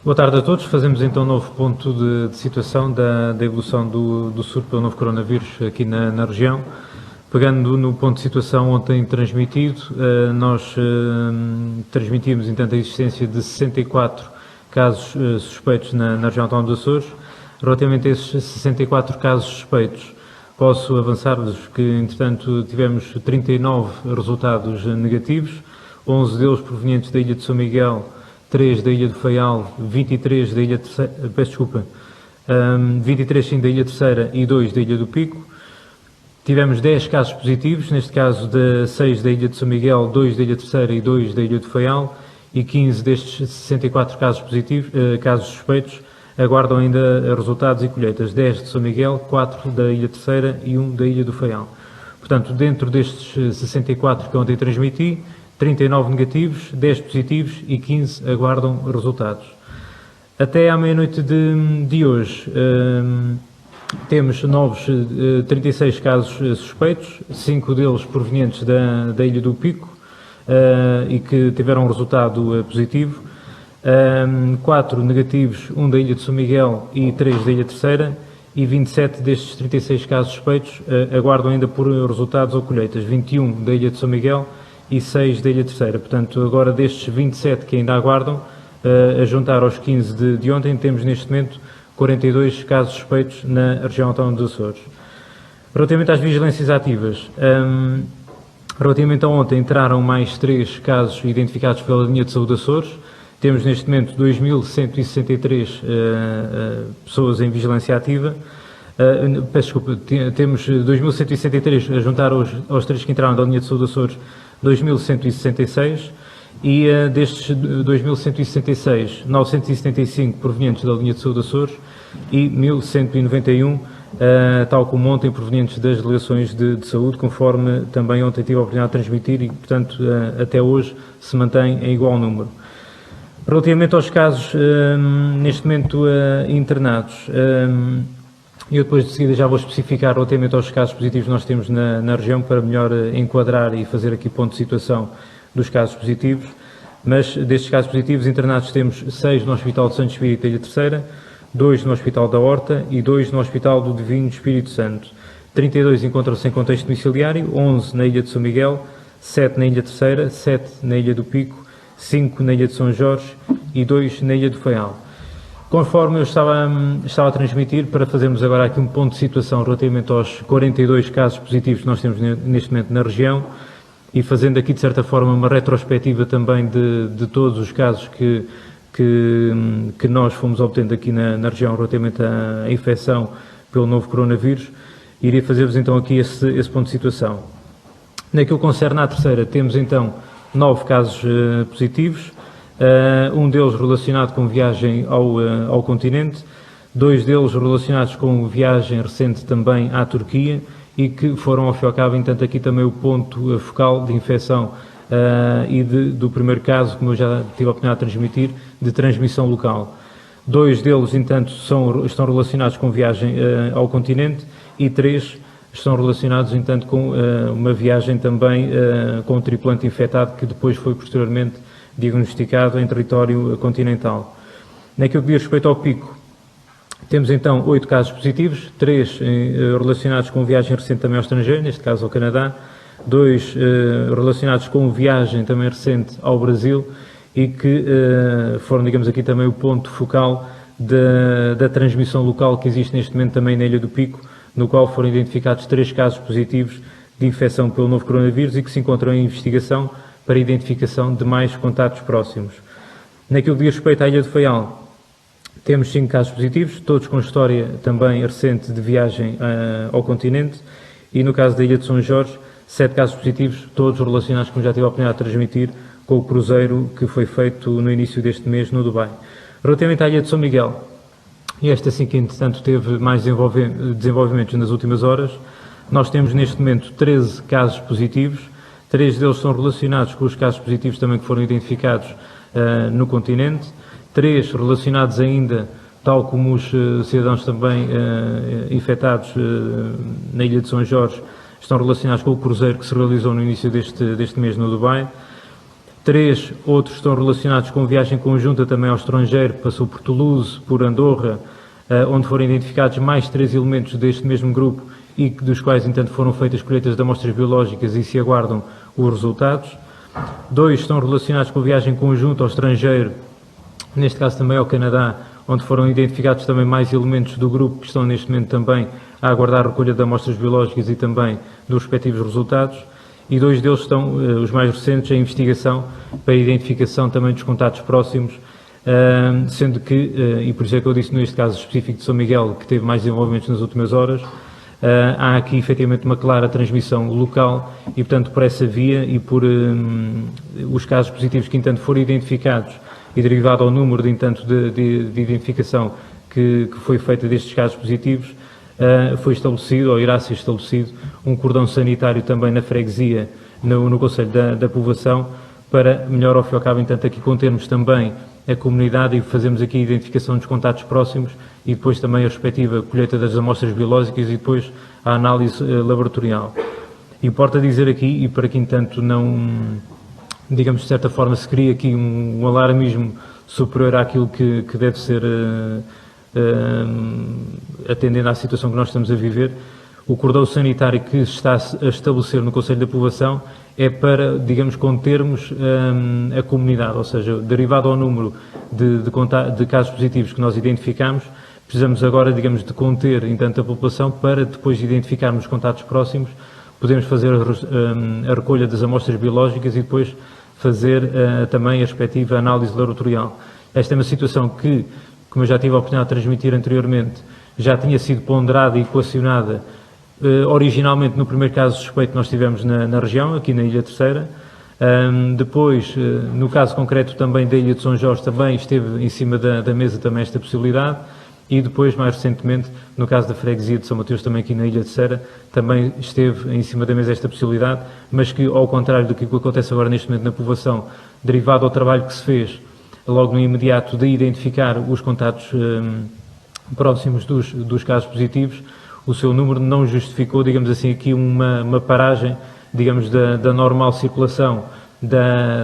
Boa tarde a todos. Fazemos então um novo ponto de situação da evolução do surto pelo novo coronavírus aqui na região. Pegando no ponto de situação ontem transmitido, nós transmitimos então a existência de 64 casos suspeitos na região autónoma dos Açores. Relativamente a esses 64 casos suspeitos, posso avançar-vos que, entretanto, tivemos 39 resultados negativos, 11 deles provenientes da Ilha de São Miguel, 3 da Ilha do Faial, 23 da Ilha Terceira, 23 sim da Ilha Terceira e 2 da Ilha do Pico. Tivemos 10 casos positivos, neste caso de 6 da Ilha de São Miguel, 2 da Ilha Terceira e 2 da Ilha do Faial, e 15 destes 64 casos positivos, casos suspeitos, aguardam ainda resultados e colheitas. 10 de São Miguel, 4 da Ilha Terceira e 1 da Ilha do Faial. Portanto, dentro destes 64 que ontem transmiti, 39 negativos, 10 positivos e 15 aguardam resultados. Até à meia-noite de hoje, temos novos 36 casos suspeitos, 5 deles provenientes da Ilha do Pico e que tiveram um resultado positivo, 4 negativos, 1 da Ilha de São Miguel e 3 da Ilha Terceira, e 27 destes 36 casos suspeitos aguardam ainda por resultados ou colheitas, 21 da Ilha de São Miguel e 6 da Ilha Terceira. Portanto, agora destes 27 que ainda aguardam, a juntar aos 15 de ontem, temos neste momento 42 casos suspeitos na região autónoma dos Açores. Relativamente às vigilâncias ativas, relativamente a ontem entraram mais 3 casos identificados pela linha de saúde Açores. Temos neste momento 2.163 pessoas em vigilância ativa. Peço desculpa, temos 2.163 a juntar aos 3 que entraram da linha de saúde Açores, 2.166, e destes 2.166, 975 provenientes da linha de saúde Açores e 1.191, tal como ontem, provenientes das delegações de saúde, conforme também ontem tive a oportunidade de transmitir e, portanto, até hoje se mantém em igual número. Relativamente aos casos neste momento internados, eu depois de seguida já vou especificar relativamente aos casos positivos que nós temos na região para melhor enquadrar e fazer aqui ponto de situação dos casos positivos, mas destes casos positivos internados temos 6 no Hospital de Santo Espírito da Ilha Terceira, 2 no Hospital da Horta e 2 no Hospital do Divino Espírito Santo. 32 encontram-se em contexto domiciliário, 11 na Ilha de São Miguel, 7 na Ilha Terceira, 7 na Ilha do Pico, 5 na Ilha de São Jorge e 2 na Ilha do Faial. Conforme eu estava a transmitir, para fazermos agora aqui um ponto de situação relativamente aos 42 casos positivos que nós temos neste momento na região, e fazendo aqui de certa forma uma retrospectiva também de todos os casos que nós fomos obtendo aqui na região relativamente à infecção pelo novo coronavírus, iria fazer-vos então aqui esse ponto de situação. Naquilo que concerne à Terceira, temos então 9 casos positivos, um deles relacionado com viagem ao continente, 2 deles relacionados com viagem recente também à Turquia e que foram ao fim e ao cabo, entanto, aqui também o ponto focal de infecção e do primeiro caso, como eu já tive a oportunidade de transmitir, de transmissão local. 2 deles, entanto, estão relacionados com viagem ao continente e 3 estão relacionados, entanto, com uma viagem também com um tripulante infectado que depois foi posteriormente diagnosticado em território continental. Naquilo que diz respeito ao Pico, temos então 8 casos positivos, 3 relacionados com viagem recente também ao estrangeiro, neste caso ao Canadá, 2 relacionados com viagem também recente ao Brasil e que foram, digamos aqui, também o ponto focal da transmissão local que existe neste momento também na Ilha do Pico, no qual foram identificados 3 casos positivos de infecção pelo novo coronavírus e que se encontram em investigação para identificação de mais contatos próximos. Naquilo que diz respeito à Ilha do Faial, temos 5 casos positivos, todos com história também recente de viagem ao continente, e no caso da Ilha de São Jorge, 7 casos positivos, todos relacionados, como já tive a oportunidade de transmitir, com o cruzeiro que foi feito no início deste mês no Dubai. Relativamente à Ilha de São Miguel, e esta sim que entretanto teve mais desenvolvimentos nas últimas horas, nós temos neste momento 13 casos positivos, 3 deles são relacionados com os casos positivos também que foram identificados no continente, 3 relacionados ainda, tal como os cidadãos também infectados na Ilha de São Jorge, estão relacionados com o cruzeiro que se realizou no início deste mês no Dubai. 3 outros estão relacionados com viagem conjunta também ao estrangeiro, passou por Toulouse, por Andorra, onde foram identificados mais 3 elementos deste mesmo grupo e dos quais, entanto, foram feitas colheitas de amostras biológicas e se aguardam os resultados. 2 estão relacionados com viagem conjunta ao estrangeiro, neste caso também ao Canadá, onde foram identificados também mais elementos do grupo que estão neste momento também a aguardar a recolha de amostras biológicas e também dos respectivos resultados. E 2 deles estão, os mais recentes, em investigação para a identificação também dos contatos próximos, sendo que, e por isso é que eu disse neste caso específico de São Miguel, que teve mais desenvolvimentos nas últimas horas, há aqui efetivamente uma clara transmissão local e, portanto, por essa via e por os casos positivos que, entanto, foram identificados e derivado ao número, de identificação que foi feita destes casos positivos, foi estabelecido, ou irá ser estabelecido, um cordão sanitário também na freguesia, no Conselho da Povoação, para melhor ao fim e ao cabo, entanto, aqui contermos também a comunidade e fazemos aqui a identificação dos contatos próximos e depois também a respectiva colheita das amostras biológicas e depois a análise laboratorial. Importa dizer aqui, e para que, entanto, não, digamos, de certa forma, se cria aqui um alarmismo superior àquilo que deve ser atendendo à situação que nós estamos a viver, o cordão sanitário que se está a estabelecer no Conselho da Povoação é para, digamos, contermos a comunidade, ou seja, derivado ao número de casos positivos que nós identificamos, precisamos agora, digamos, de conter, entanto, a população para depois identificarmos os contatos próximos, podemos fazer a recolha das amostras biológicas e depois fazer também a respectiva análise laboratorial. Esta é uma situação que, como eu já tive a oportunidade de transmitir anteriormente, já tinha sido ponderada e equacionada originalmente no primeiro caso suspeito que nós tivemos na região, aqui na Ilha Terceira. Depois, no caso concreto também da Ilha de São Jorge, também esteve em cima da mesa também esta possibilidade. E depois, mais recentemente, no caso da freguesia de São Mateus, também aqui na Ilha de Serra, também esteve em cima da mesa esta possibilidade, mas que, ao contrário do que acontece agora neste momento na povoação, derivado ao trabalho que se fez logo no imediato de identificar os contatos próximos dos casos positivos, o seu número não justificou, digamos assim, aqui uma paragem, digamos, da normal circulação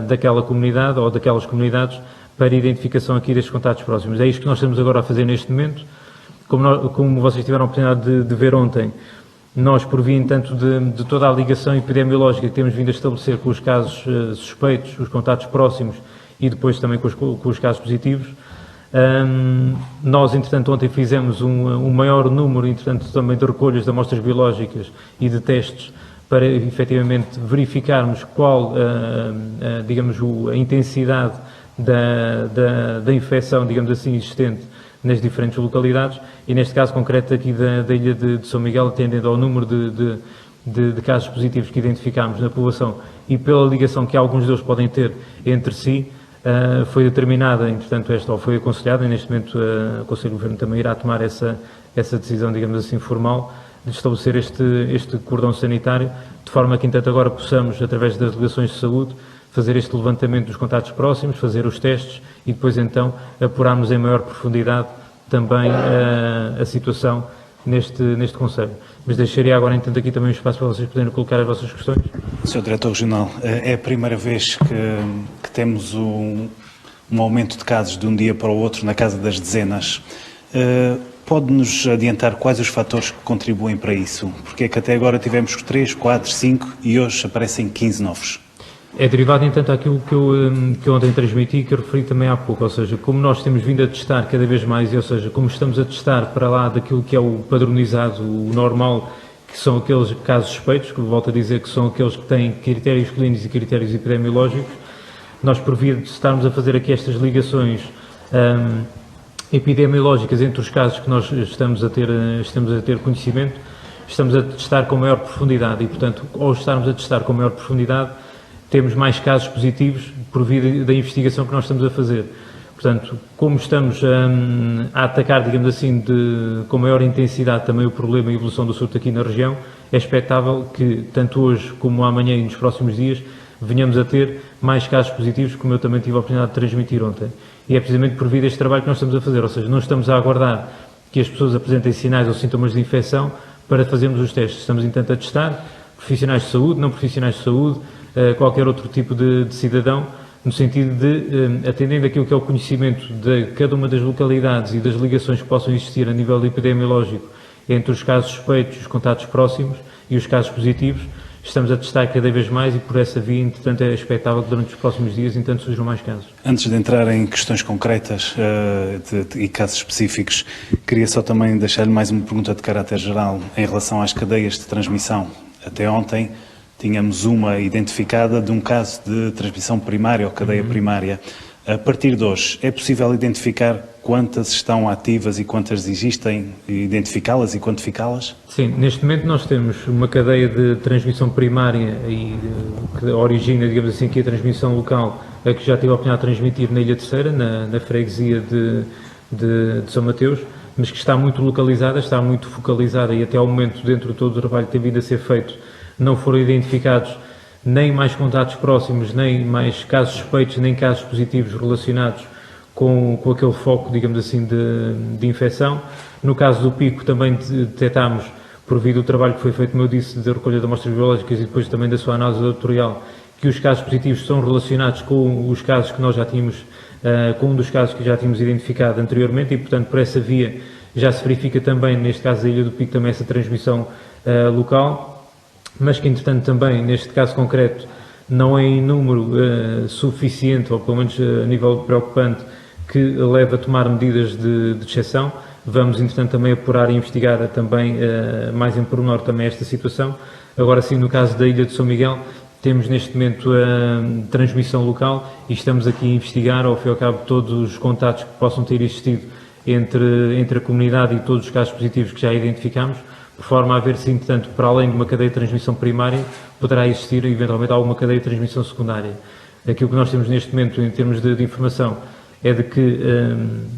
daquela comunidade ou daquelas comunidades para a identificação aqui destes contatos próximos. É isto que nós estamos agora a fazer neste momento. Como vocês tiveram a oportunidade de ver ontem, nós, por via, entanto, de toda a ligação epidemiológica que temos vindo a estabelecer com os casos suspeitos, os contatos próximos e depois também com os casos positivos, nós, entretanto, ontem fizemos um maior número, entretanto, também de recolhas de amostras biológicas e de testes para, efetivamente, verificarmos qual, digamos, a intensidade da infecção, digamos assim, existente nas diferentes localidades e, neste caso concreto aqui da ilha de São Miguel, atendendo ao número de casos positivos que identificámos na população e pela ligação que alguns deles podem ter entre si, foi determinada, entretanto, ou foi aconselhada, e neste momento o Conselho de Governo também irá tomar essa decisão, digamos assim, formal, de estabelecer este cordão sanitário, de forma que, entanto, agora possamos, através das delegações de saúde, fazer este levantamento dos contatos próximos, fazer os testes e depois, então, apurarmos em maior profundidade também a situação neste Conselho. Mas deixaria agora, entanto, aqui também um espaço para vocês poderem colocar as vossas questões. Sr. Diretor Regional, é a primeira vez que temos um aumento de casos de um dia para o outro na casa das dezenas. Pode-nos adiantar quais os fatores que contribuem para isso? Porque é que até agora tivemos 3, 4, 5 e hoje aparecem 15 novos. É derivado, entanto, àquilo que eu ontem transmiti e que eu referi também há pouco, ou seja, como nós temos vindo a testar cada vez mais, ou seja, como estamos a testar para lá daquilo que é o padronizado, o normal, que são aqueles casos suspeitos, que volto a dizer que são aqueles que têm critérios clínicos e critérios epidemiológicos, nós, por via de estarmos a fazer aqui estas ligações epidemiológicas entre os casos que nós estamos a ter conhecimento, estamos a testar com maior profundidade e, portanto, ao estarmos a testar com maior profundidade, temos mais casos positivos por via da investigação que nós estamos a fazer. Portanto, como estamos a atacar, digamos assim, com maior intensidade também o problema e a evolução do surto aqui na região, é expectável que, tanto hoje como amanhã e nos próximos dias, venhamos a ter mais casos positivos, como eu também tive a oportunidade de transmitir ontem. E é precisamente por via deste trabalho que nós estamos a fazer, ou seja, não estamos a aguardar que as pessoas apresentem sinais ou sintomas de infecção para fazermos os testes. Estamos, entanto, a testar profissionais de saúde, não profissionais de saúde, qualquer outro tipo de cidadão, no sentido de, atendendo aquilo que é o conhecimento de cada uma das localidades e das ligações que possam existir a nível epidemiológico entre os casos suspeitos, os contatos próximos e os casos positivos, estamos a testar cada vez mais e por essa via, entretanto, é expectável que durante os próximos dias, entretanto, surjam mais casos. Antes de entrar em questões concretas e casos específicos, queria só também deixar-lhe mais uma pergunta de caráter geral em relação às cadeias de transmissão. Até ontem tínhamos uma identificada de um caso de transmissão primária ou cadeia primária. A partir de hoje, é possível identificar quantas estão ativas e quantas existem, identificá-las e quantificá-las? Sim, neste momento nós temos uma cadeia de transmissão primária e que origina, digamos assim, que a transmissão local, a que já tive a oportunidade de transmitir na Ilha Terceira, na freguesia de São Mateus, mas que está muito localizada, está muito focalizada e até ao momento, dentro de todo o trabalho que tem vindo a ser feito, não foram identificados nem mais contatos próximos, nem mais casos suspeitos, nem casos positivos relacionados com aquele foco, digamos assim, de infecção. No caso do pico também detectámos, por via do trabalho que foi feito, como eu disse, da recolha de amostras biológicas e depois também da sua análise laboratorial, que os casos positivos são relacionados com os casos que nós já tínhamos, com um dos casos que já tínhamos identificado anteriormente e, portanto, por essa via já se verifica também, neste caso da Ilha do Pico, também essa transmissão local, mas que, entretanto, também, neste caso concreto, não é em número suficiente, ou pelo menos a nível preocupante, que leva a tomar medidas de exceção. Vamos, entretanto, também apurar e investigar também, mais em pormenor, também esta situação. Agora sim, no caso da Ilha de São Miguel, temos neste momento a transmissão local e estamos aqui a investigar, ao fim e ao cabo, todos os contatos que possam ter existido entre a comunidade e todos os casos positivos que já identificamos, por forma a ver se, entretanto, para além de uma cadeia de transmissão primária, poderá existir, eventualmente, alguma cadeia de transmissão secundária. Aquilo que nós temos neste momento, em termos de informação, é de que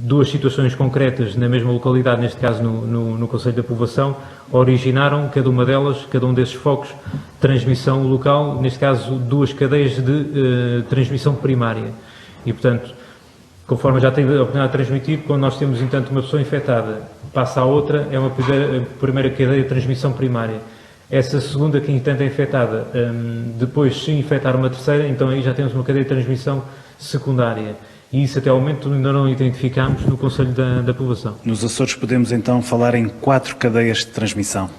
duas situações concretas na mesma localidade, neste caso no Conselho da Povoação, originaram, cada uma delas, cada um desses focos, transmissão local, neste caso, duas cadeias de transmissão primária. E, portanto, conforme já tive a oportunidade de transmitir, quando nós temos, entanto, uma pessoa infectada, passa a outra, é uma primeira cadeia de transmissão primária. Essa segunda que, entanto, é infectada, depois, se infectar uma terceira, então aí já temos uma cadeia de transmissão secundária. E isso, até ao momento, ainda não identificamos no Conselho da Povoação. Nos Açores podemos, então, falar em 4 cadeias de transmissão?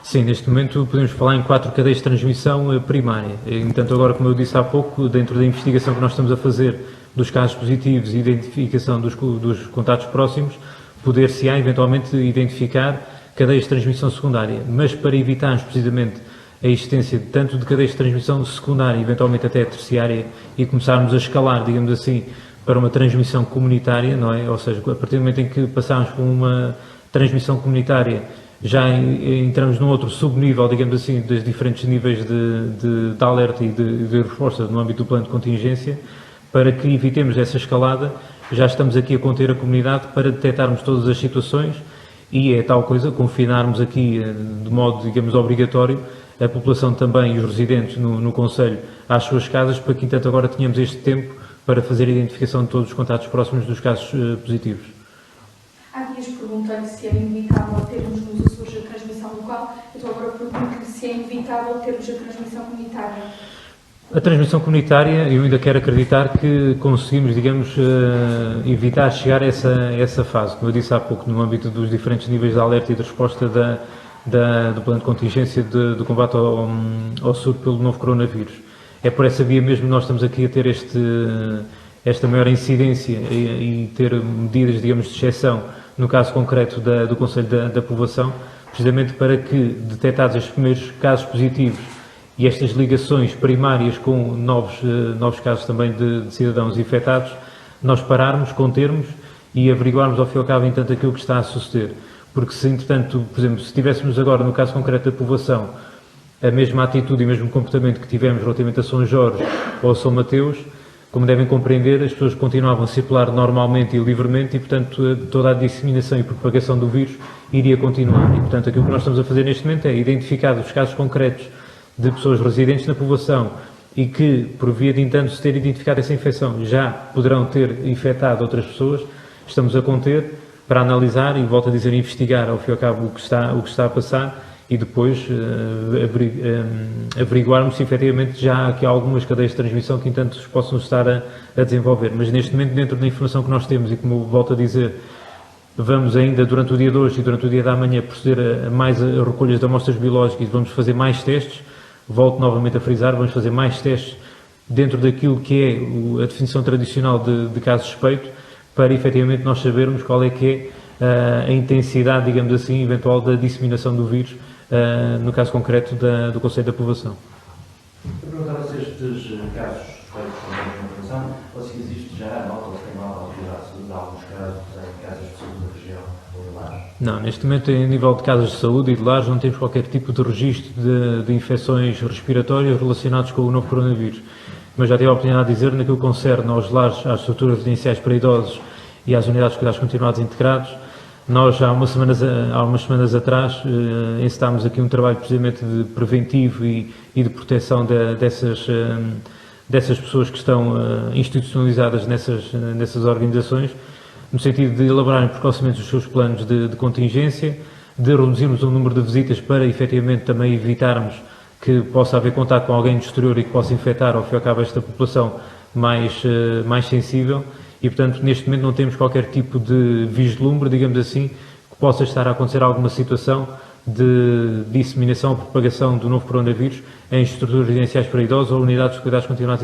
Sim, neste momento podemos falar em 4 cadeias de transmissão primária. Entanto, agora, como eu disse há pouco, dentro da investigação que nós estamos a fazer dos casos positivos e identificação dos contatos próximos, poder-se-á eventualmente identificar cadeias de transmissão secundária, mas para evitarmos precisamente a existência tanto de cadeias de transmissão secundária, eventualmente até terciária, e começarmos a escalar, digamos assim, para uma transmissão comunitária, não é? Ou seja, a partir do momento em que passarmos por uma transmissão comunitária, já entramos num outro subnível, digamos assim, dos diferentes níveis de alerta e de resposta no âmbito do plano de contingência. Para que evitemos essa escalada, já estamos aqui a conter a comunidade para detectarmos todas as situações e é tal coisa, confinarmos aqui de modo, digamos, obrigatório a população também e os residentes no Conselho às suas casas, para que, entanto, agora tenhamos este tempo para fazer a identificação de todos os contatos próximos dos casos positivos. Há dias perguntei se era inevitável termos nos Açores a transmissão local, então agora pergunto-lhe se é inevitável termos a transmissão comunitária. A transmissão comunitária, eu ainda quero acreditar que conseguimos, digamos, evitar chegar a essa fase. Como eu disse há pouco, no âmbito dos diferentes níveis de alerta e de resposta do plano de contingência do combate ao surto pelo novo coronavírus. É por essa via mesmo que nós estamos aqui a ter esta maior incidência e ter medidas, digamos, de exceção, no caso concreto do Conselho da Povoação, precisamente para que, detectados estes primeiros casos positivos e estas ligações primárias com novos casos também de cidadãos infectados, nós pararmos, contermos e averiguarmos ao fim e ao cabo, entanto, aquilo que está a suceder. Porque se, entretanto, por exemplo, se tivéssemos agora, no caso concreto da povoação, a mesma atitude e o mesmo comportamento que tivemos relativamente a São Jorge ou a São Mateus, como devem compreender, as pessoas continuavam a circular normalmente e livremente e, portanto, toda a disseminação e propagação do vírus iria continuar. E, portanto, aquilo que nós estamos a fazer neste momento é identificar os casos concretos de pessoas residentes na povoação e que, por via de, entanto, se ter identificado essa infecção, já poderão ter infectado outras pessoas, estamos a conter para analisar e, volto a dizer, investigar ao fim e ao cabo o que está a passar e depois averiguarmos se efetivamente já há aqui algumas cadeias de transmissão que, entanto, possam estar a desenvolver. Mas neste momento, dentro da informação que nós temos, e como volto a dizer, vamos ainda durante o dia de hoje e durante o dia da manhã proceder a mais recolhas de amostras biológicas e vamos fazer mais testes. Volto novamente a frisar, vamos fazer mais testes dentro daquilo que é a definição tradicional de caso suspeito, para efetivamente nós sabermos qual é que é a intensidade, digamos assim, eventual da disseminação do vírus, no caso concreto do Conselho da Povoação. Eu perguntava se estes casos suspeitos de informação, ou se existe já a nota, ou se tem nota de alguns casos em casas de saúde da região ou de lares? Não, neste momento, em nível de casas de saúde e de lares, não temos qualquer tipo de registro de infecções respiratórias relacionadas com o novo coronavírus. Mas já tive a oportunidade de dizer, naquilo que concerne aos lares, às estruturas residenciais para idosos e às unidades de cuidados continuados integrados, nós, há umas semanas atrás, encetámos aqui um trabalho precisamente de preventivo e de proteção dessas pessoas que estão institucionalizadas nessas organizações, no sentido de elaborarem precocemente os seus planos de contingência, de reduzirmos o número de visitas para, efetivamente, também evitarmos que possa haver contato com alguém do exterior e que possa infectar, ao fim e ao cabo, esta população mais sensível. E, portanto, neste momento não temos qualquer tipo de vislumbre, digamos assim, que possa estar a acontecer alguma situação de disseminação ou propagação do novo coronavírus em estruturas residenciais para idosos ou unidades de cuidados continuados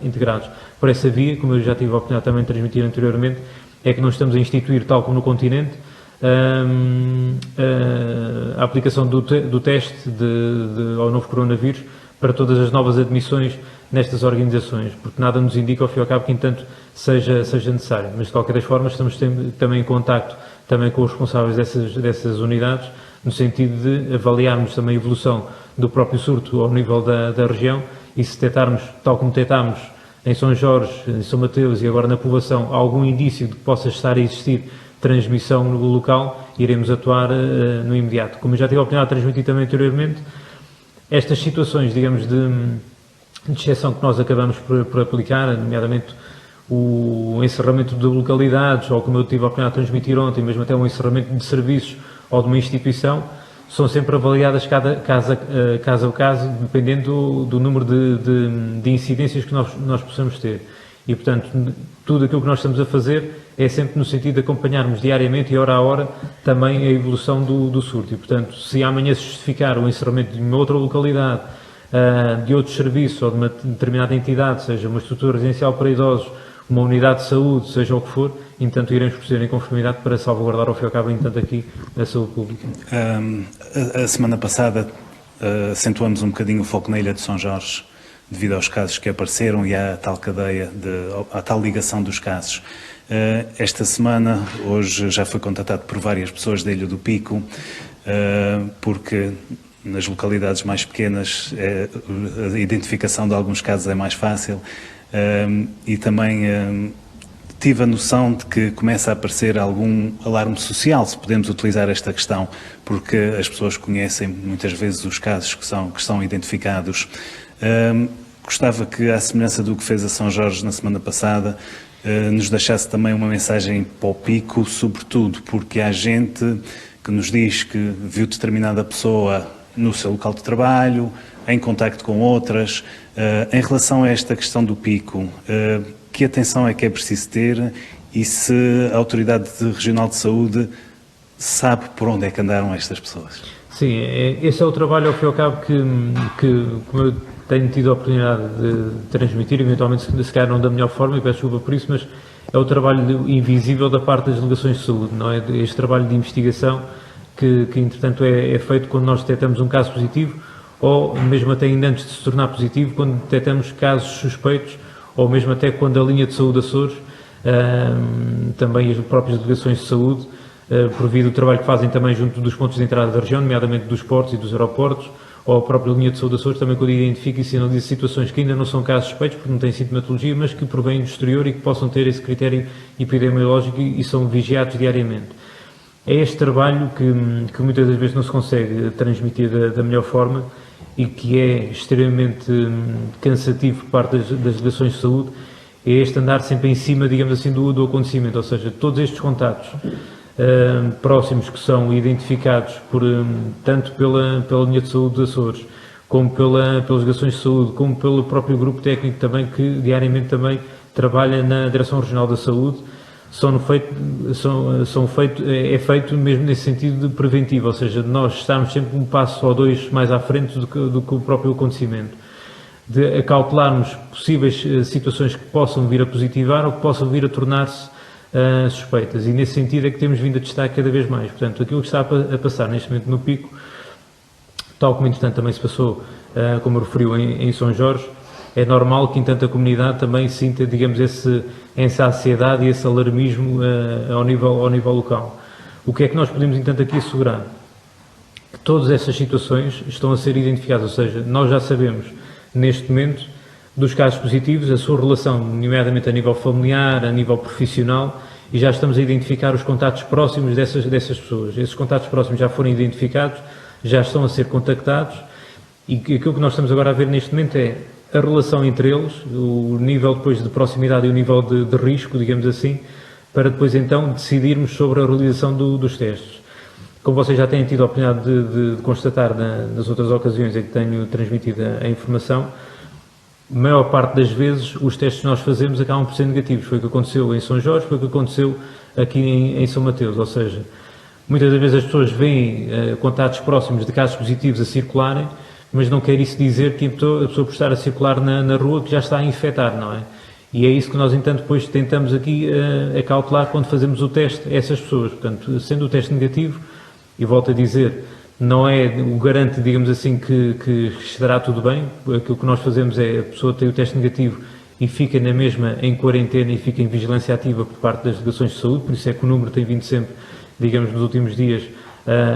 integrados. Por essa via, como eu já tive a oportunidade também de transmitir anteriormente, é que nós estamos a instituir, tal como no continente, a aplicação do teste ao novo coronavírus para todas as novas admissões nestas organizações, porque nada nos indica, ao fim e ao cabo, que, entanto, seja necessário. Mas, de qualquer das formas, estamos também em contacto também com os responsáveis dessas unidades, no sentido de avaliarmos também a evolução do próprio surto ao nível da região e se detectarmos, tal como detectámos em São Jorge, em São Mateus e agora na Povoação, algum indício de que possa estar a existir transmissão no local, iremos atuar no imediato. Como eu já tive a oportunidade de transmitir também anteriormente, estas situações, digamos, de exceção que nós acabamos por aplicar, nomeadamente o encerramento de localidades, ou como eu tive a oportunidade de transmitir ontem, mesmo até um encerramento de serviços ou de uma instituição, são sempre avaliadas caso a caso, dependendo do número de incidências que nós possamos ter. E, portanto, tudo aquilo que nós estamos a fazer é sempre no sentido de acompanharmos diariamente e hora a hora também a evolução do surto. E, portanto, se amanhã se justificar o encerramento de uma outra localidade, de outro serviço ou de uma determinada entidade, seja uma estrutura residencial para idosos, uma unidade de saúde, seja o que for, entanto iremos proceder em conformidade para salvaguardar ao fim e ao cabo, entanto, aqui a saúde pública. A semana passada acentuamos um bocadinho o foco na Ilha de São Jorge, devido aos casos que apareceram e à tal cadeia, à tal ligação dos casos. Esta semana, hoje, já foi contatado por várias pessoas da Ilha do Pico, porque nas localidades mais pequenas a identificação de alguns casos é mais fácil, e também tive a noção de que começa a aparecer algum alarme social, se podemos utilizar esta questão, porque as pessoas conhecem muitas vezes os casos que são identificados. Gostava que, à semelhança do que fez a São Jorge na semana passada, nos deixasse também uma mensagem para o Pico, sobretudo porque há gente que nos diz que viu determinada pessoa no seu local de trabalho, em contacto com outras. Em relação a esta questão do Pico, que atenção é que é preciso ter e se a Autoridade Regional de Saúde sabe por onde é que andaram estas pessoas? Sim, esse é o trabalho, ao fim e ao cabo, que como eu tenho tido a oportunidade de transmitir, eventualmente se calhar não da melhor forma, e peço desculpa por isso, mas é o trabalho invisível da parte das delegações de saúde, não é? Este trabalho de investigação que entretanto é feito quando nós detectamos um caso positivo, ou mesmo até ainda antes de se tornar positivo, quando detectamos casos suspeitos, ou mesmo até quando a linha de saúde Açores, também as próprias delegações de saúde, por via do trabalho que fazem também junto dos pontos de entrada da região, nomeadamente dos portos e dos aeroportos, ou a própria linha de saúde Açores, também quando identifica e sinaliza situações que ainda não são casos suspeitos, porque não têm sintomatologia, mas que provêm do exterior e que possam ter esse critério epidemiológico e são vigiados diariamente. É este trabalho que muitas das vezes não se consegue transmitir da melhor forma e que é extremamente cansativo por parte das delegações de saúde, é este andar sempre em cima, digamos assim, do acontecimento, ou seja, todos estes contactos próximos que são identificados tanto pela linha de saúde dos Açores, como pelas delegações de saúde, como pelo próprio grupo técnico também, que diariamente também trabalha na Direção Regional da Saúde, é feito mesmo nesse sentido de preventivo, ou seja, de nós estarmos sempre um passo ou dois mais à frente do que o próprio acontecimento, de acautelarmos possíveis situações que possam vir a positivar ou que possam vir a tornar-se suspeitas, e nesse sentido é que temos vindo a destacar cada vez mais. Portanto, aquilo que está a passar neste momento no Pico, tal como entretanto também se passou, como referiu, em São Jorge, é normal que, entanto, a comunidade também sinta, digamos, essa ansiedade e esse alarmismo ao nível local. O que é que nós podemos, entanto, aqui assegurar? Que todas essas situações estão a ser identificadas, ou seja, nós já sabemos, neste momento, dos casos positivos, a sua relação, nomeadamente a nível familiar, a nível profissional, e já estamos a identificar os contactos próximos dessas pessoas. Esses contactos próximos já foram identificados, já estão a ser contactados, e aquilo que nós estamos agora a ver neste momento é a relação entre eles, o nível depois de proximidade e o nível de risco, digamos assim, para depois então decidirmos sobre a realização dos testes. Como vocês já têm tido a oportunidade de constatar nas outras ocasiões em que tenho transmitido a informação, a maior parte das vezes os testes que nós fazemos acabam por ser negativos. Foi o que aconteceu em São Jorge, foi o que aconteceu aqui em São Mateus, ou seja, muitas das vezes as pessoas veem contactos próximos de casos positivos a circularem, mas não quer isso dizer que a pessoa por estar a circular na rua que já está a infectar, não é? E é isso que nós, entanto, depois tentamos aqui acautelar quando fazemos o teste a essas pessoas. Portanto, sendo o teste negativo, e volto a dizer, não é o garante, digamos assim, que estará tudo bem. Aquilo que nós fazemos é a pessoa tem o teste negativo e fica na mesma em quarentena e fica em vigilância ativa por parte das delegações de saúde, por isso é que o número tem vindo sempre, digamos, nos últimos dias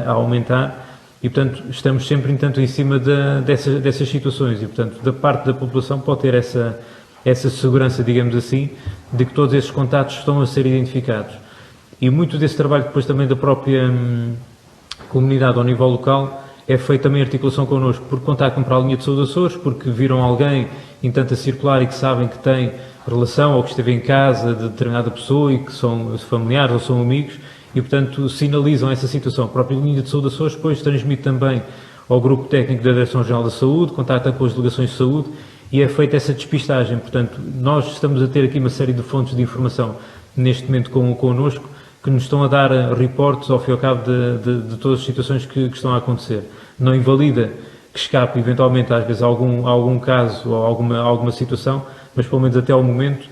a aumentar. E, portanto, estamos sempre, entanto, em cima dessas situações e, portanto, da parte da população pode ter essa segurança, digamos assim, de que todos esses contactos estão a ser identificados. E muito desse trabalho depois também da própria comunidade ao nível local é feito também em articulação connosco, porque contactam para a linha de saúde dos Açores, porque viram alguém, entanto, a circular e que sabem que tem relação ou que esteve em casa de determinada pessoa e que são familiares ou são amigos, e, portanto, sinalizam essa situação. A própria linha de saúde das Açores depois transmite também ao grupo técnico da Direção Regional da Saúde, contacta com as delegações de saúde e é feita essa despistagem. Portanto, nós estamos a ter aqui uma série de fontes de informação neste momento connosco que nos estão a dar reportes ao fim e ao cabo de todas as situações que estão a acontecer. Não invalida que escape eventualmente às vezes algum caso ou alguma situação, mas pelo menos até ao momento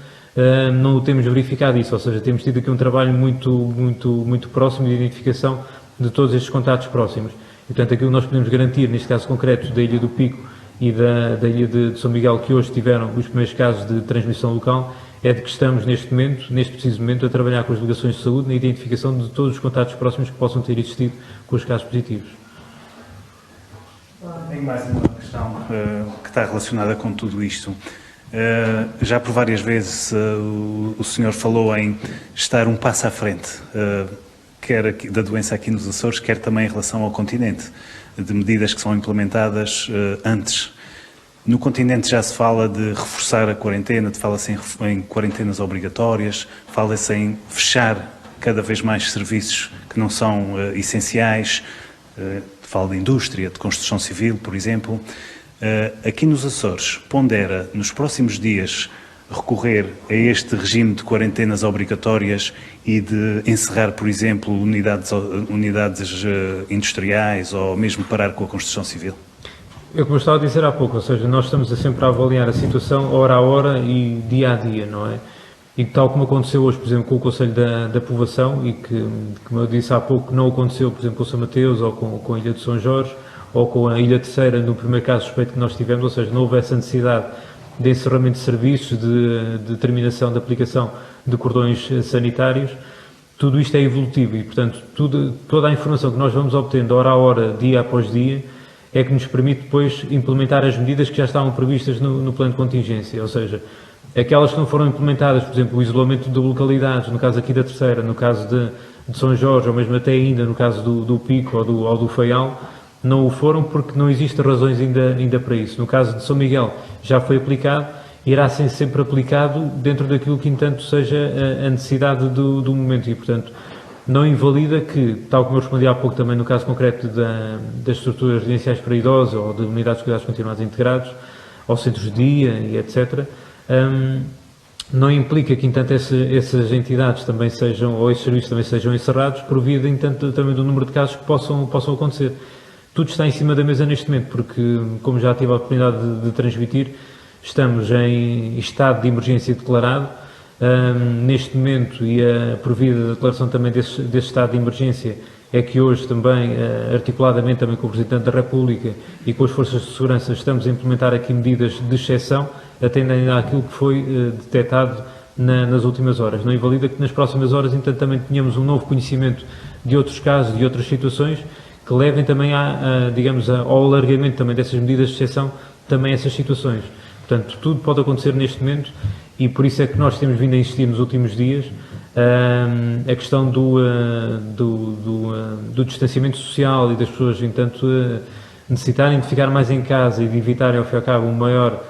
não temos verificado isso, ou seja, temos tido aqui um trabalho muito próximo de identificação de todos estes contactos próximos. E, portanto, aquilo que nós podemos garantir, neste caso concreto da Ilha do Pico e da Ilha de São Miguel, que hoje tiveram os primeiros casos de transmissão local, é de que estamos neste preciso momento, a trabalhar com as delegações de saúde na identificação de todos os contactos próximos que possam ter existido com os casos positivos. Tem mais uma questão que está relacionada com tudo isto. Já por várias vezes o senhor falou em estar um passo à frente, quer aqui, da doença aqui nos Açores, quer também em relação ao continente, de medidas que são implementadas antes. No continente já se fala de reforçar a quarentena, fala-se em quarentenas obrigatórias, fala-se em fechar cada vez mais serviços que não são essenciais, fala de indústria, de construção civil, por exemplo. Aqui nos Açores, pondera nos próximos dias recorrer a este regime de quarentenas obrigatórias e de encerrar, por exemplo, unidades industriais ou mesmo parar com a construção civil? Eu, como estava a dizer há pouco, ou seja, nós estamos sempre a avaliar a situação hora a hora e dia a dia, não é? E tal como aconteceu hoje, por exemplo, com o Conselho da Povoação e que, como eu disse há pouco, não aconteceu, por exemplo, com São Mateus ou com a Ilha de São Jorge ou com a Ilha Terceira no primeiro caso suspeito que nós tivemos, ou seja, não houve essa necessidade de encerramento de serviços, de terminação da aplicação de cordões sanitários. Tudo isto é evolutivo e, portanto, toda a informação que nós vamos obtendo hora a hora, dia após dia, é que nos permite depois implementar as medidas que já estavam previstas no plano de contingência, ou seja, aquelas que não foram implementadas, por exemplo, o isolamento de localidades, no caso aqui da Terceira, no caso de São Jorge, ou mesmo até ainda no caso do Pico ou do Faial, não o foram porque não existem razões ainda para isso. No caso de São Miguel já foi aplicado, irá ser sempre aplicado dentro daquilo que, entanto, seja a necessidade do momento e, portanto, não invalida que, tal como eu respondi há pouco também no caso concreto das estruturas residenciais para idosos ou de unidades de cuidados continuados integrados, ou centros de dia e etc., não implica que, entanto, essas entidades também sejam, ou esses serviços também sejam encerrados, por via, entanto, também do número de casos que possam acontecer. Tudo está em cima da mesa neste momento, porque, como já tive a oportunidade de transmitir, estamos em estado de emergência declarado. Neste momento, e por via da declaração também desse estado de emergência, é que hoje também, articuladamente também com o Presidente da República e com as Forças de Segurança, estamos a implementar aqui medidas de exceção, atendendo àquilo que foi detectado nas últimas horas. Não invalida que nas próximas horas, entanto, também tenhamos um novo conhecimento de outros casos, de outras situações, que levem também digamos, ao alargamento também dessas medidas de exceção, também essas situações. Portanto, tudo pode acontecer neste momento e por isso é que nós temos vindo a insistir nos últimos dias a questão do distanciamento social e das pessoas, entanto, necessitarem de ficar mais em casa e de evitarem, ao fim e ao cabo, uma maior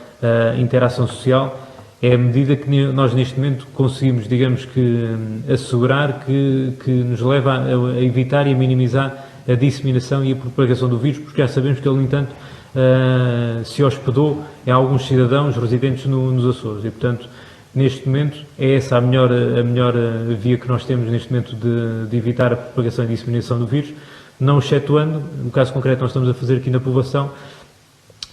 interação social, é a medida que nós neste momento conseguimos, digamos que, assegurar que nos leva a evitar e a minimizar a disseminação e a propagação do vírus, porque já sabemos que ele, no entanto, se hospedou em alguns cidadãos residentes nos Açores e, portanto, neste momento é essa a melhor via que nós temos neste momento de evitar a propagação e disseminação do vírus, não excetuando, no caso concreto nós estamos a fazer aqui na povoação,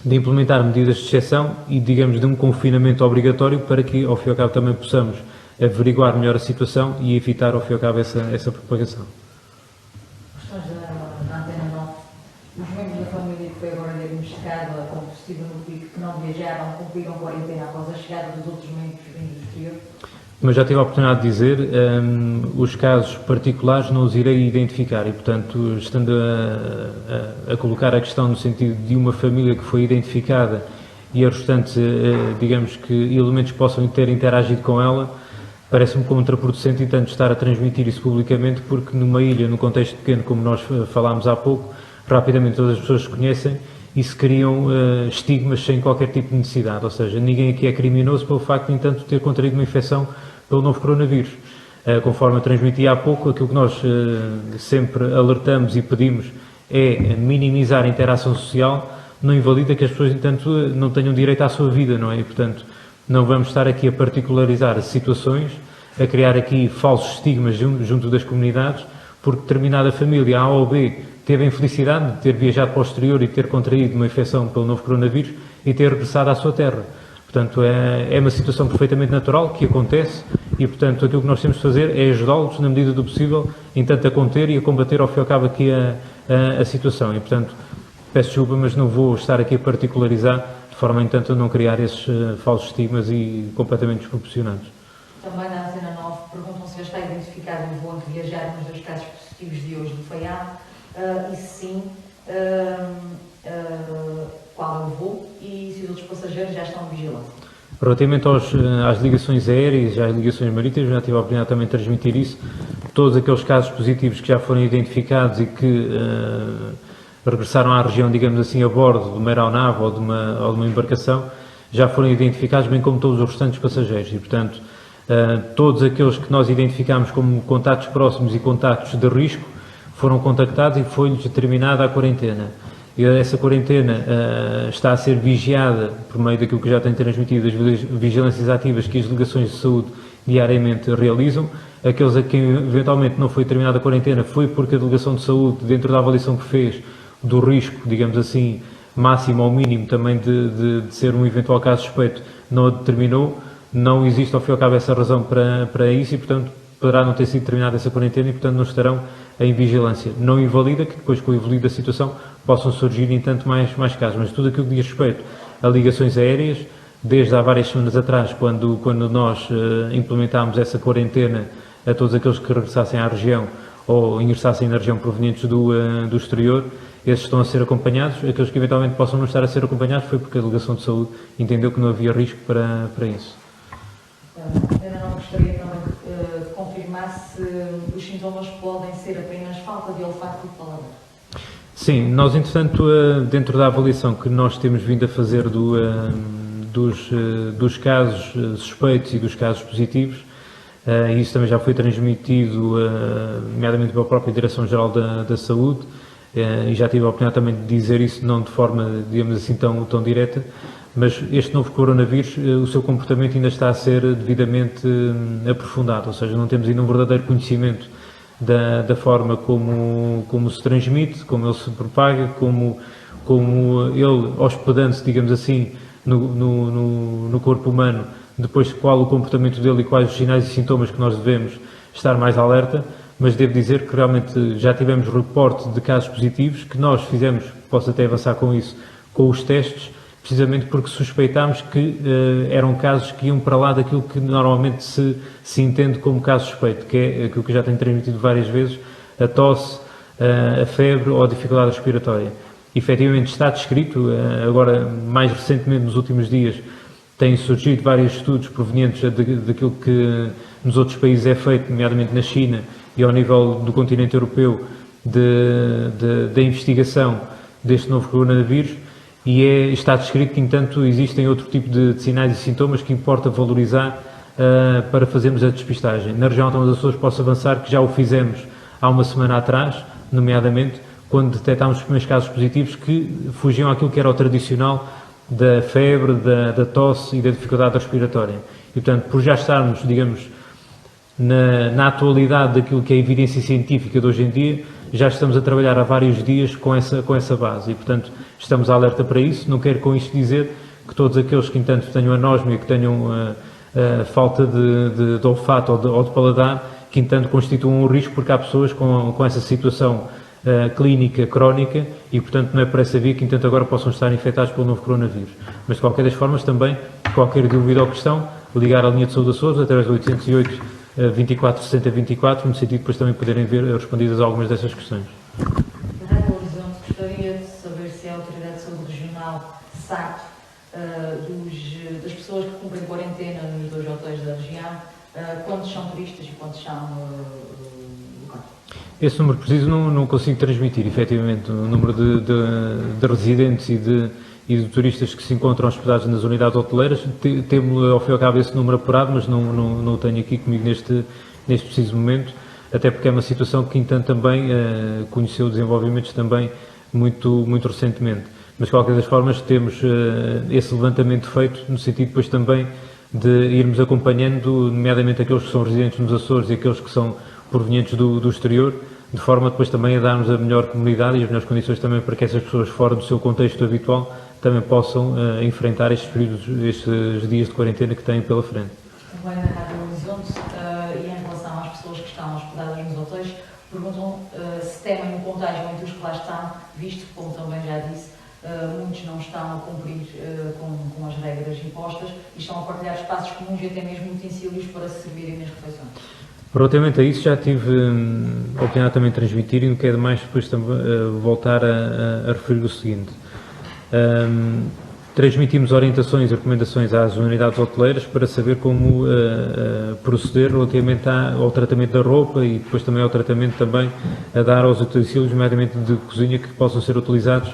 de implementar medidas de exceção e, digamos, de um confinamento obrigatório para que, ao fim e ao cabo, também possamos averiguar melhor a situação e evitar, ao fim e ao cabo, essa propagação. Questões da Antena 9. Os membros da família que foi agora diagnosticada com positivo no pico, que não viajaram, cumpriram quarentena após a chegada dos outros membros vindos do exterior? Mas já tive a oportunidade de dizer, os casos particulares não os irei identificar e, portanto, estando a colocar a questão no sentido de uma família que foi identificada e as restantes, digamos que, elementos que possam ter interagido com ela, parece-me contraproducente, tanto estar a transmitir isso publicamente, porque numa ilha, num contexto pequeno, como nós falámos há pouco, rapidamente todas as pessoas se conhecem e se criam estigmas sem qualquer tipo de necessidade, ou seja, ninguém aqui é criminoso pelo facto de, entanto, ter contraído uma infecção pelo novo coronavírus. Conforme eu transmiti há pouco, aquilo que nós sempre alertamos e pedimos é minimizar a interação social, não invalida que as pessoas, entanto, não tenham direito à sua vida, não é? E, portanto, não vamos estar aqui a particularizar as situações, a criar aqui falsos estigmas junto das comunidades, porque determinada família A ou B teve a infelicidade de ter viajado para o exterior e ter contraído uma infecção pelo novo coronavírus e ter regressado à sua terra. Portanto, é uma situação perfeitamente natural que acontece e, portanto, aquilo que nós temos de fazer é ajudá-los, na medida do possível, entanto, a conter e a combater, ao fim e ao cabo, aqui a situação. E, portanto, peço desculpa, mas não vou estar aqui a particularizar, de forma, entanto, a não criar esses falsos estigmas e completamente desproporcionados. Também na Antena 9 perguntam se já está identificado o voo de viajar nos 2 casos positivos de hoje do Faial, e se sim, qual é o voo e se os outros passageiros já estão vigilantes. Relativamente às ligações aéreas e às ligações marítimas, já tive a oportunidade também de transmitir isso, todos aqueles casos positivos que já foram identificados e que regressaram à região, digamos assim, a bordo de uma aeronave ou de uma embarcação, já foram identificados, bem como todos os restantes passageiros e, portanto, todos aqueles que nós identificamos como contactos próximos e contactos de risco foram contactados e foi-lhes determinada a quarentena. E essa quarentena está a ser vigiada por meio daquilo que já tenho transmitido, das vigilâncias ativas que as delegações de saúde diariamente realizam. Aqueles a quem eventualmente não foi determinada a quarentena foi porque a delegação de saúde, dentro da avaliação que fez do risco, digamos assim, máximo ou mínimo também de ser um eventual caso suspeito, não a determinou. Não existe, ao fim e ao cabo, essa razão para isso e, portanto, poderá não ter sido determinada essa quarentena e, portanto, não estarão em vigilância. Não invalida que depois, com o evoluir da situação, possam surgir, entanto, mais casos. Mas tudo aquilo que diz respeito a ligações aéreas, desde há várias semanas atrás, quando nós implementámos essa quarentena a todos aqueles que regressassem à região ou ingressassem na região provenientes do exterior, esses estão a ser acompanhados. Aqueles que eventualmente possam não estar a ser acompanhados foi porque a delegação de saúde entendeu que não havia risco para isso. Ainda não gostaria também de confirmar se os sintomas podem ser apenas falta de olfato e paladar. Sim, nós, entretanto, dentro da avaliação que nós temos vindo a fazer dos casos suspeitos e dos casos positivos, e isso também já foi transmitido, nomeadamente pela própria Direção-Geral da Saúde, e já tive a oportunidade também de dizer isso, não de forma, digamos assim, tão direta, mas este novo coronavírus, o seu comportamento ainda está a ser devidamente aprofundado, ou seja, não temos ainda um verdadeiro conhecimento da forma como se transmite, como ele se propaga, como ele, hospedando-se, digamos assim, no corpo humano, depois qual o comportamento dele e quais os sinais e sintomas que nós devemos estar mais alerta, mas devo dizer que realmente já tivemos reporte de casos positivos, que nós fizemos, posso até avançar com isso, com os testes, precisamente porque suspeitámos que eram casos que iam para lá daquilo que normalmente se entende como caso suspeito, que é aquilo que eu já tenho transmitido várias vezes, a tosse, a febre ou a dificuldade respiratória. Efetivamente está descrito, agora mais recentemente nos últimos dias têm surgido vários estudos provenientes daquilo que nos outros países é feito, nomeadamente na China e ao nível do continente europeu, da investigação deste novo coronavírus, e está descrito que, entanto, existem outro tipo de sinais e sintomas que importa valorizar para fazermos a despistagem. Na região autónoma dos Açores posso avançar que já o fizemos há uma semana atrás, nomeadamente, quando detectámos os primeiros casos positivos que fugiam àquilo que era o tradicional da febre, da tosse e da dificuldade respiratória. E, portanto, por já estarmos, digamos, na atualidade daquilo que é a evidência científica de hoje em dia, já estamos a trabalhar há vários dias com essa base e, portanto, estamos alerta para isso. Não quero com isto dizer que todos aqueles que, entanto, tenham anosmia, que tenham falta de olfato ou de paladar, que, entanto, constituam um risco, porque há pessoas com essa situação clínica crónica e, portanto, não é por essa via que, entanto, agora possam estar infectados pelo novo coronavírus. Mas, de qualquer das formas, também, qualquer dúvida ou questão, ligar à linha de saúde da Açores através do 808 24 60 24, no sentido de depois também poderem ver respondidas algumas dessas questões. Na Rádio Horizonte, gostaria de saber se a Autoridade de Saúde Regional sabe das pessoas que cumprem quarentena nos 2 hotéis da região, quantos são turistas e quantos são locais? Esse número preciso não consigo transmitir, efetivamente, o número de residentes e de turistas que se encontram hospedados nas unidades hoteleiras. Temos, ao fim e ao cabo, esse número apurado, mas não o tenho aqui comigo neste preciso momento, até porque é uma situação que, entanto, também conheceu desenvolvimentos também muito recentemente. Mas, de qualquer das formas, temos esse levantamento feito, no sentido depois também de irmos acompanhando, nomeadamente aqueles que são residentes nos Açores e aqueles que são provenientes do exterior, de forma depois também a darmos a melhor comunidade e as melhores condições também para que essas pessoas fora do seu contexto habitual também possam enfrentar estes dias de quarentena que têm pela frente. Também na Rádio Horizonte, e em relação às pessoas que estão hospedadas nos hotéis, perguntam se temem um contágio entre os que lá estão, visto que, como também já disse, muitos não estão a cumprir com as regras impostas e estão a partilhar espaços comuns e até mesmo utensílios para se servirem nas refeições. Relativamente a isso, já tive a oportunidade também de transmitir e não quero mais depois também, voltar a referir o seguinte. Transmitimos orientações e recomendações às unidades hoteleiras para saber como proceder relativamente ao tratamento da roupa e depois também ao tratamento também a dar aos utensílios, nomeadamente de cozinha, que possam ser utilizados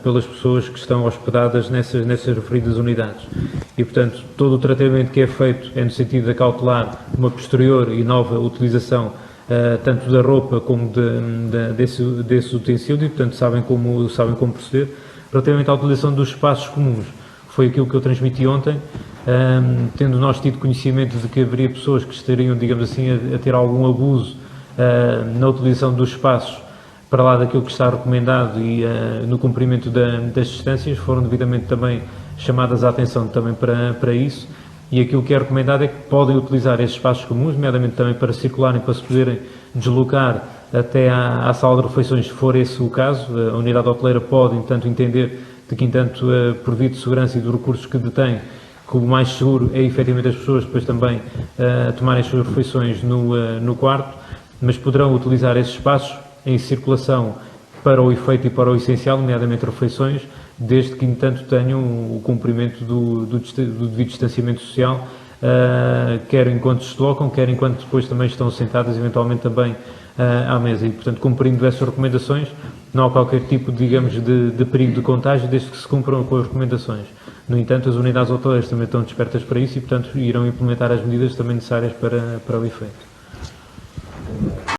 pelas pessoas que estão hospedadas nessas referidas unidades. E, portanto, todo o tratamento que é feito é no sentido de acautelar uma posterior e nova utilização tanto da roupa como desse utensílio, e, portanto, sabem como proceder. Relativamente à utilização dos espaços comuns, foi aquilo que eu transmiti ontem, tendo nós tido conhecimento de que haveria pessoas que estariam, digamos assim, a ter algum abuso na utilização dos espaços para lá daquilo que está recomendado e no cumprimento das distâncias, foram devidamente também chamadas a atenção também para isso, e aquilo que é recomendado é que podem utilizar esses espaços comuns, nomeadamente também para circularem, para se poderem deslocar até à sala de refeições, se for esse o caso. A unidade hoteleira pode, entanto, entender de que, entanto, por via de segurança e dos recursos que detém, que o mais seguro é efetivamente as pessoas depois também tomarem as suas refeições no quarto, mas poderão utilizar esses espaços em circulação para o efeito e para o essencial, nomeadamente refeições, desde que, entanto, tenham o cumprimento do devido distanciamento social quer enquanto se deslocam, quer enquanto depois também estão sentadas, eventualmente também à mesa. E, portanto, cumprindo essas recomendações, não há qualquer tipo, digamos, de perigo de contágio, desde que se cumpram com as recomendações. No entanto, as unidades hoteleiras também estão despertas para isso e, portanto, irão implementar as medidas também necessárias para o efeito.